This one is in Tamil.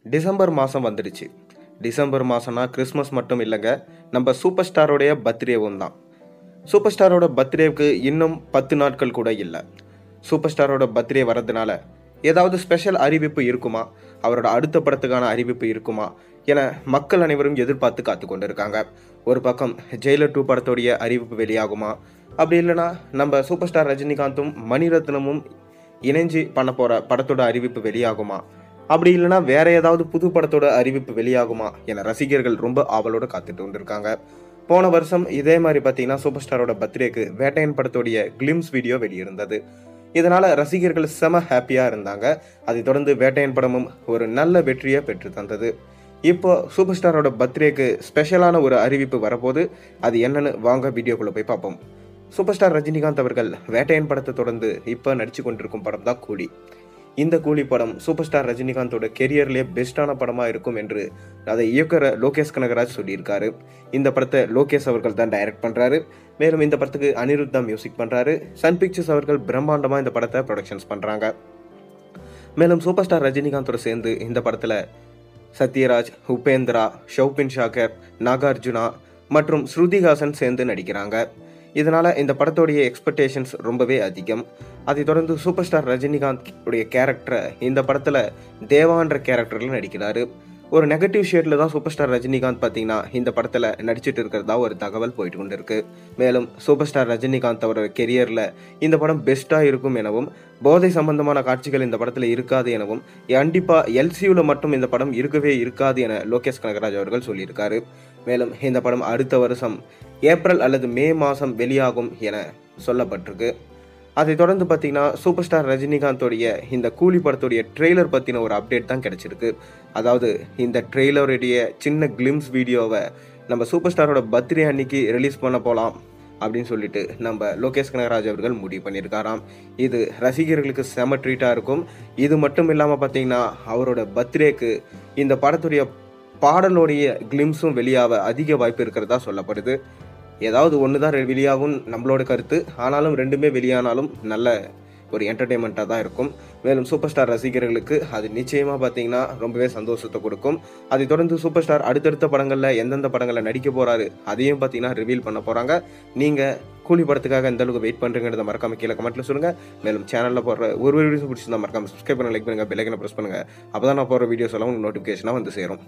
டிசம்பர் மாதம் வந்துடுச்சு. டிசம்பர் மாதம்னா கிறிஸ்மஸ் மட்டும் இல்லைங்க, நம்ம சூப்பர் ஸ்டாரோடைய பர்த்டேவும் தான். சூப்பர் ஸ்டாரோட பர்த்டேவுக்கு இன்னும் 10 நாட்கள் கூட இல்லை. சூப்பர் ஸ்டாரோட பர்த்டே வர்றதுனால ஏதாவது ஸ்பெஷல் அறிவிப்பு இருக்குமா, அவரோட அடுத்த படத்துக்கான அறிவிப்பு இருக்குமா என மக்கள் அனைவரும் எதிர்பார்த்து காத்து கொண்டு இருக்காங்க. ஒரு பக்கம் ஜெயிலர் 2 படத்தோடைய அறிவிப்பு வெளியாகுமா, அப்படி இல்லைன்னா நம்ம சூப்பர் ஸ்டார் ரஜினிகாந்தும் மணிரத்னமும் இணைஞ்சு பண்ண போகிற படத்தோட அறிவிப்பு வெளியாகுமா, அப்படி இல்லைன்னா வேற ஏதாவது புது படத்தோட அறிவிப்பு வெளியாகுமா என ரசிகர்கள் ரொம்ப ஆவலோட காத்துட்டு வந்திருக்காங்க. போன வருஷம் இதே மாதிரி பார்த்தீங்கன்னா சூப்பர் ஸ்டாரோட பர்த்டேக்கு வேட்டையன் படத்தோடைய கிளிம்ஸ் வீடியோ வெளியிருந்தது. இதனால ரசிகர்கள் செம ஹாப்பியா இருந்தாங்க. அதைத் தொடர்ந்து வேட்டையன் படமும் ஒரு நல்ல வெற்றியை பெற்று தந்தது. இப்போ சூப்பர் ஸ்டாரோட பர்த்டேக்கு ஸ்பெஷலான ஒரு அறிவிப்பு வரப்போது. அது என்னன்னு வாங்க வீடியோக்குள்ள போய் பார்ப்போம். சூப்பர் ஸ்டார் ரஜினிகாந்த் அவர்கள் வேட்டையன் படத்தை தொடர்ந்து இப்போ நடிச்சு கொண்டிருக்கும் படம் தான் கூலி. இந்த கூலி படம் சூப்பர் ஸ்டார் ரஜினிகாந்தோட கெரியர்லேயே பெஸ்டான படமாக இருக்கும் என்று அதை இயக்குற லோகேஷ் கனகராஜ் சொல்லியிருக்காரு. இந்த படத்தை லோகேஷ் அவர்கள் தான் டைரக்ட் பண்ணுறாரு. மேலும் இந்த படத்துக்கு அனிருத் தான் மியூசிக் பண்ணுறாரு. சன் பிக்சர்ஸ் அவர்கள் பிரம்மாண்டமாக இந்த படத்தை ப்ரொடக்ஷன்ஸ் பண்ணுறாங்க. மேலும் சூப்பர் ஸ்டார் ரஜினிகாந்தோட சேர்ந்து இந்த படத்தில் சத்யராஜ், உபேந்திரா, ஷௌபின் ஷாக்கர், நாகார்ஜுனா மற்றும் ஸ்ருதிஹாசன் சேர்ந்து நடிக்கிறாங்க. இதனால இந்த படத்தோடைய எக்ஸ்பெக்டேஷன்ஸ் ரொம்பவே அதிகம். அதை தொடர்ந்து சூப்பர் ஸ்டார் ரஜினிகாந்த் உடைய கேரக்டரை இந்த படத்தில் தேவான்ற கேரக்டரில் நடிக்கிறாரு. ஒரு நெகட்டிவ் ஷேட்ல தான் சூப்பர் ஸ்டார் ரஜினிகாந்த் பார்த்தீங்கன்னா இந்த படத்தில் நடிச்சிட்டு இருக்கிறதா ஒரு தகவல் போயிட்டு கொண்டு இருக்கு. மேலும் சூப்பர் ஸ்டார் ரஜினிகாந்த் அவரோட கெரியரில் இந்த படம் பெஸ்ட்டாக இருக்கும் எனவும், போதை சம்பந்தமான காட்சிகள் இந்த படத்தில் இருக்காது எனவும், கண்டிப்பாக எல்சியூவில் மட்டும் இந்த படம் இருக்கவே இருக்காது என லோகேஷ் கனகராஜ் அவர்கள் சொல்லியிருக்காரு. மேலும் இந்த படம் அடுத்த வருஷம் ஏப்ரல் அல்லது மே மாதம் வெளியாகும் என சொல்லப்பட்டிருக்கு. அதை தொடர்ந்து பார்த்தீங்கன்னா சூப்பர் ஸ்டார் ரஜினிகாந்தோடைய இந்த கூலி படத்துடைய ட்ரெய்லர் பற்றின ஒரு அப்டேட் தான் கிடச்சிருக்கு. அதாவது இந்த ட்ரெய்லருடைய சின்ன கிளிம்ஸ் வீடியோவை நம்ம சூப்பர் ஸ்டாரோட பர்த்டே அன்னைக்கு ரிலீஸ் பண்ண போகலாம் அப்படின்னு சொல்லிட்டு நம்ம லோகேஷ் கனகராஜ் அவர்கள் முடிவு பண்ணியிருக்காராம். இது ரசிகர்களுக்கு செம ட்ரீட்டாக இருக்கும். இது மட்டும் இல்லாமல் பார்த்தீங்கன்னா அவரோட பர்த்டேக்கு இந்த படத்துடைய பாடலோடைய கிளிம்ஸும் வெளியாக அதிக வாய்ப்பு இருக்கிறதா சொல்லப்படுது. ஏதாவது ஒன்று தான் வெளியாகும் நம்மளோட கருத்து. ஆனாலும் ரெண்டுமே வெளியானாலும் நல்ல ஒரு என்டர்டெயின்மெண்ட்டாக தான் இருக்கும். மேலும் சூப்பர் ஸ்டார் ரசிகர்களுக்கு அது நிச்சயமாக பார்த்தீங்கன்னா ரொம்பவே சந்தோஷத்தை கொடுக்கும். அதை தொடர்ந்து சூப்பர் ஸ்டார் அடுத்தடுத்த படங்களில் எந்தெந்த படங்களில் நடிக்க போகிறாரு அதையும் பார்த்தீங்கன்னா ரிவீல் பண்ண போகிறாங்க. நீங்கள் கூலி படத்துக்காக எந்த அளவுக்கு வெயிட் பண்ணுறீங்கிறத மறக்காம கீழே கமெண்ட்டில் சொல்லுங்கள். மேலும் சேனலில் போடுற ஒரு வீடியோஸ் பிடிச்சிருந்தா மறக்காம சப்ஸ்கிரைப் பண்ண, லைக் பண்ணுங்கள், பெல் ஐக்கனை ப்ரெஸ் பண்ணுங்கள். அப்போ தான் நான் போகிற வீடியோஸ் எல்லாம் உங்களுக்கு நோட்டிஃபிகேஷனாக வந்து சேரும்.